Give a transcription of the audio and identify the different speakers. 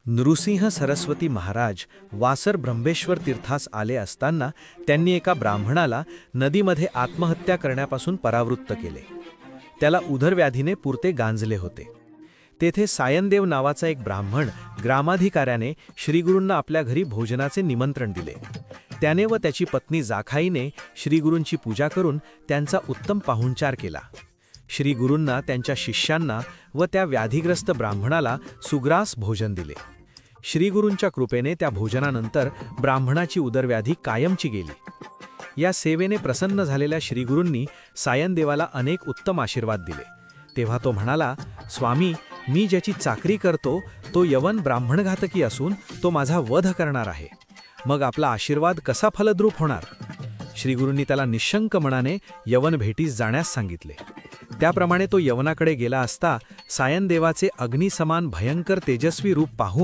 Speaker 1: नृसिंह सरस्वती महाराज वासर ब्रह्मेश्वर तीर्थास आले असताना त्यांनी एका ब्राह्मणाला नदीमध्ये आत्महत्या करण्यापासून परावृत्त केले. त्याला उदरव्याधीने पुरते गांजले होते. तेथे सायनदेव नावाचा एक ब्राह्मण ग्रामाधिकाऱ्याने श्रीगुरूंना आपल्या घरी भोजनाचे निमंत्रण दिले. त्याने व त्याची पत्नी जाखाईने श्रीगुरूंची पूजा करून त्यांचा उत्तम पाहुणचार केला. श्रीगुरूंना, त्यांच्या शिष्यांना व त्या व्याधिग्रस्त ब्राह्मणाला सुग्रास भोजन दिले. श्रीगुरूंच्या कृपेने त्या भोजनानंतर ब्राह्मणाची उदरव्याधी कायमची गेली. या सेवेने प्रसन्न झालेल्या श्रीगुरूंनी सायनदेवाला अनेक उत्तम आशीर्वाद दिले. तेव्हा तो म्हणाला, स्वामी, मी ज्याची चाकरी करतो तो यवन ब्राह्मणघातकी असून तो माझा वध करणार आहे. मग आपला आशीर्वाद कसा फलद्रूप होणार? श्रीगुरूंनी त्याला निशंक मनाने यवन भेटीस जाण्यास सांगितले. त्याप्रमाणे तो यवनाकडे गेला असता सायनदेवाचे अग्निसमान भयंकर तेजस्वी रूप पाहून